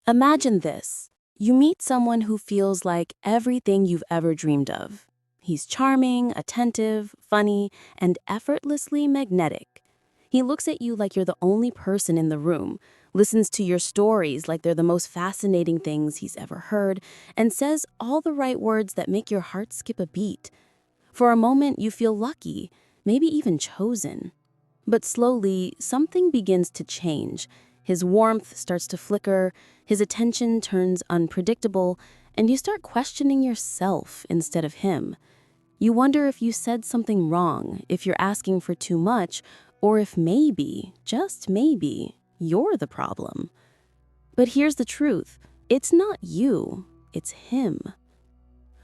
Imagine this. You meet someone who feels like everything you've ever dreamed of. He's charming, attentive, funny, and effortlessly magnetic. He looks at you like you're the only person in the room, listens to your stories like they're the most fascinating things he's ever heard, and says all the right words that make your heart skip a beat. For a moment, you feel lucky, maybe even chosen. But slowly, something begins to change. His warmth starts to flicker, his attention turns unpredictable, and you start questioning yourself instead of him. You wonder if you said something wrong, if you're asking for too much, or if maybe, just maybe, you're the problem. But here's the truth. It's not you, it's him.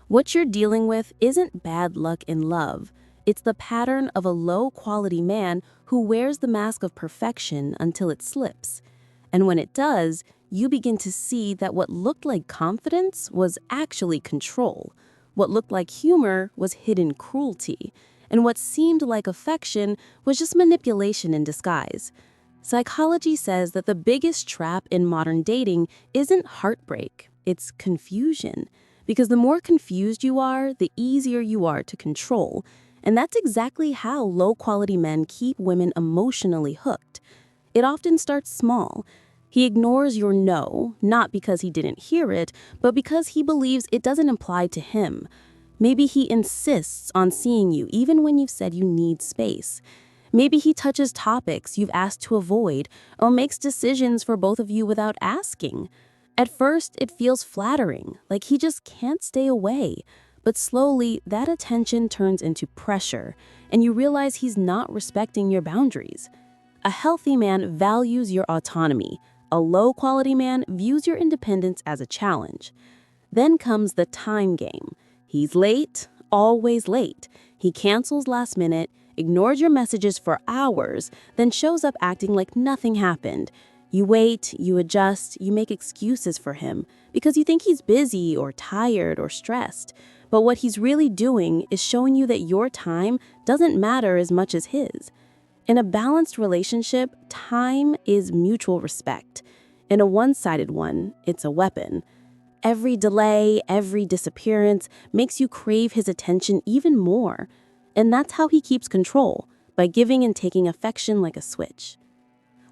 What you're dealing with isn't bad luck in love. It's the pattern of a low-quality man who wears the mask of perfection until it slips. And when it does, you begin to see that what looked like confidence was actually control. What looked like humor was hidden cruelty. And what seemed like affection was just manipulation in disguise. Psychology says that the biggest trap in modern dating isn't heartbreak, it's confusion. Because the more confused you are, the easier you are to control. And that's exactly how low-quality men keep women emotionally hooked. It often starts small. He ignores your no, not because he didn't hear it, but because he believes it doesn't apply to him. Maybe he insists on seeing you even when you've said you need space. Maybe he touches topics you've asked to avoid or makes decisions for both of you without asking. At first, it feels flattering, like he just can't stay away. But slowly, that attention turns into pressure, and you realize he's not respecting your boundaries. A healthy man values your autonomy. A low-quality man views your independence as a challenge. Then comes the time game. He's late, always late. He cancels last minute, ignores your messages for hours, then shows up acting like nothing happened. You wait, you adjust, you make excuses for him because you think he's busy or tired or stressed. But what he's really doing is showing you that your time doesn't matter as much as his. In a balanced relationship, time is mutual respect. In a one-sided one, it's a weapon. Every delay, every disappearance makes you crave his attention even more. And that's how he keeps control, by giving and taking affection like a switch.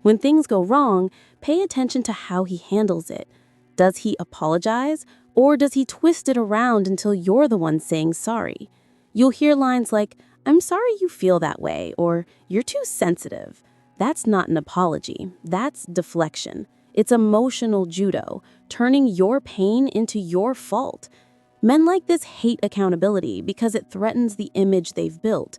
When things go wrong, pay attention to how he handles it. Does he apologize, or does he twist it around until you're the one saying sorry? You'll hear lines like, "I'm sorry you feel that way," or "You're too sensitive." That's not an apology. That's deflection. It's emotional judo, turning your pain into your fault. Men like this hate accountability because it threatens the image they've built.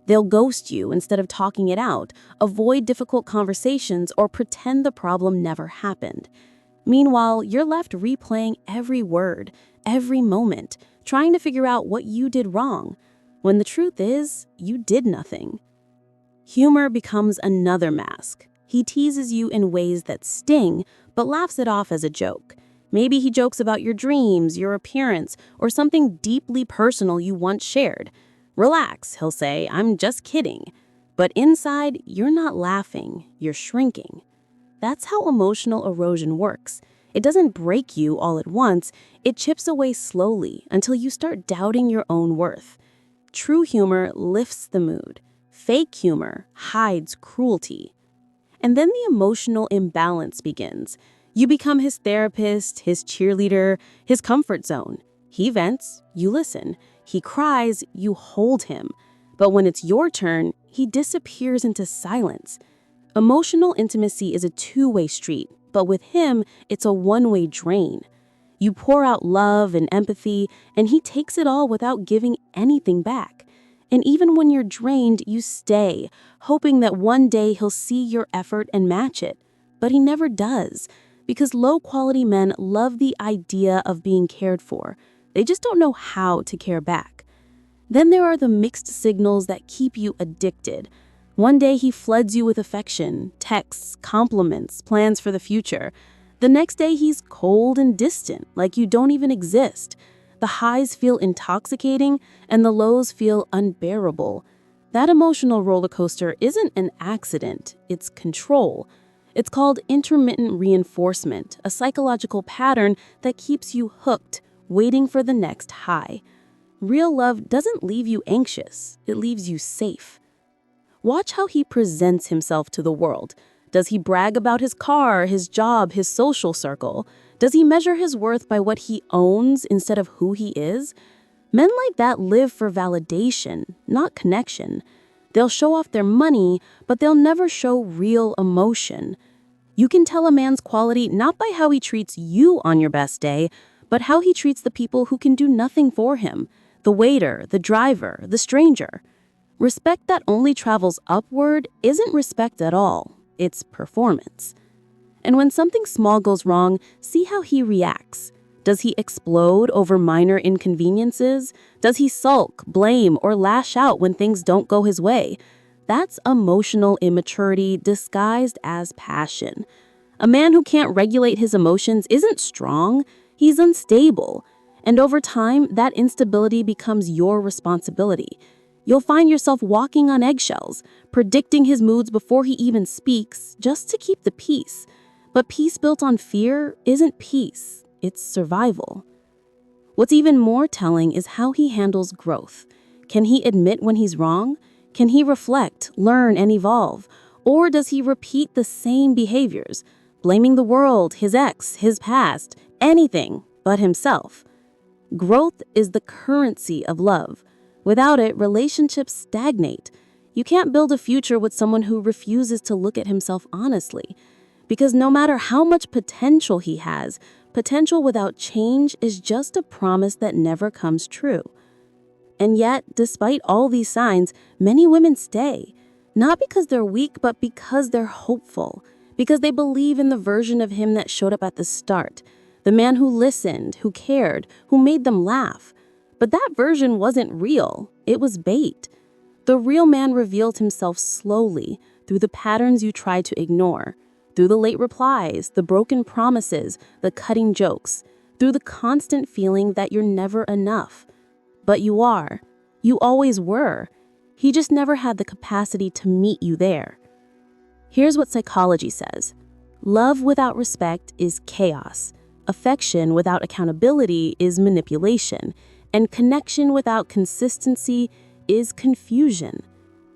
They'll ghost you instead of talking it out, avoid difficult conversations, or pretend the problem never happened. Meanwhile, you're left replaying every word, every moment, trying to figure out what you did wrong, when the truth is, you did nothing. Humor becomes another mask. He teases you in ways that sting, but laughs it off as a joke. Maybe he jokes about your dreams, your appearance, or something deeply personal you once shared. "Relax," he'll say, "I'm just kidding." But inside, you're not laughing, you're shrinking. That's how emotional erosion works. It doesn't break you all at once, it chips away slowly until you start doubting your own worth. True humor lifts the mood. Fake humor hides cruelty. And then the emotional imbalance begins. You become his therapist, his cheerleader, his comfort zone. He vents, you listen. He cries, you hold him. But when it's your turn, he disappears into silence. Emotional intimacy is a two-way street, but with him, it's a one-way drain. You pour out love and empathy, and he takes it all without giving anything back. And even when you're drained, you stay, hoping that one day he'll see your effort and match it. But he never does, because low-quality men love the idea of being cared for. They just don't know how to care back. Then there are the mixed signals that keep you addicted. One day he floods you with affection, texts, compliments, plans for the future. The next day he's cold and distant, like you don't even exist. The highs feel intoxicating and the lows feel unbearable. That emotional roller coaster isn't an accident, it's control. It's called intermittent reinforcement, a psychological pattern that keeps you hooked, waiting for the next high. Real love doesn't leave you anxious, it leaves you safe. Watch how he presents himself to the world. Does he brag about his car, his job, his social circle? Does he measure his worth by what he owns instead of who he is? Men like that live for validation, not connection. They'll show off their money, but they'll never show real emotion. You can tell a man's quality not by how he treats you on your best day, but how he treats the people who can do nothing for him, the waiter, the driver, the stranger. Respect that only travels upward isn't respect at all. It's performance. And when something small goes wrong, see how he reacts. Does he explode over minor inconveniences? Does he sulk, blame, or lash out when things don't go his way? That's emotional immaturity disguised as passion. A man who can't regulate his emotions isn't strong, he's unstable. And over time, that instability becomes your responsibility. You'll find yourself walking on eggshells, predicting his moods before he even speaks, just to keep the peace. But peace built on fear isn't peace, it's survival. What's even more telling is how he handles growth. Can he admit when he's wrong? Can he reflect, learn, and evolve? Or does he repeat the same behaviors, blaming the world, his ex, his past, anything but himself? Growth is the currency of love. Without it, relationships stagnate. You can't build a future with someone who refuses to look at himself honestly. Because no matter how much potential he has, potential without change is just a promise that never comes true. And yet, despite all these signs, many women stay. Not because they're weak, but because they're hopeful. Because they believe in the version of him that showed up at the start. The man who listened, who cared, who made them laugh. But that version wasn't real. It was bait. The real man revealed himself slowly through the patterns you tried to ignore, through the late replies, the broken promises, the cutting jokes, through the constant feeling that you're never enough. But you are. You always were. He just never had the capacity to meet you there. Here's what psychology says. Love without respect is chaos. Affection without accountability is manipulation. And connection without consistency is confusion.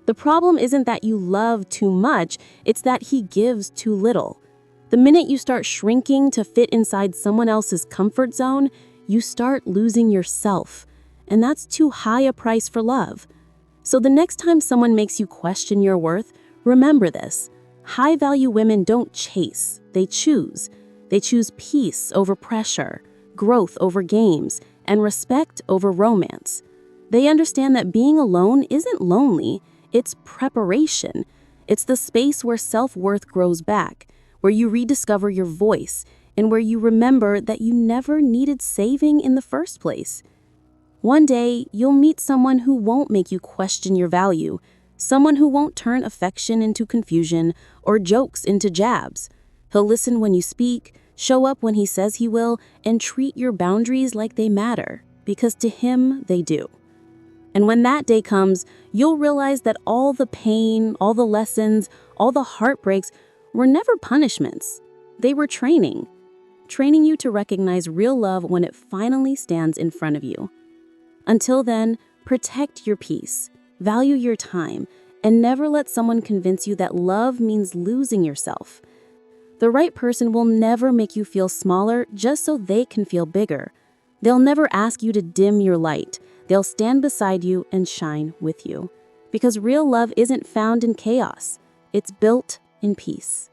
The problem isn't that you love too much, it's that he gives too little. The minute you start shrinking to fit inside someone else's comfort zone, you start losing yourself. And that's too high a price for love. So the next time someone makes you question your worth, remember this. High-value women don't chase, they choose. They choose peace over pressure, growth over games, and respect over romance. They understand that being alone isn't lonely, it's preparation. It's the space where self-worth grows back, where you rediscover your voice, and where you remember that you never needed saving in the first place. One day, you'll meet someone who won't make you question your value, someone who won't turn affection into confusion or jokes into jabs. He'll listen when you speak, show up when he says he will, and treat your boundaries like they matter, because to him, they do. And when that day comes, you'll realize that all the pain, all the lessons, all the heartbreaks were never punishments. They were training you to recognize real love when it finally stands in front of you. Until then, protect your peace, value your time, and never let someone convince you that love means losing yourself. The right person will never make you feel smaller just so they can feel bigger. They'll never ask you to dim your light. They'll stand beside you and shine with you. Because real love isn't found in chaos. It's built in peace.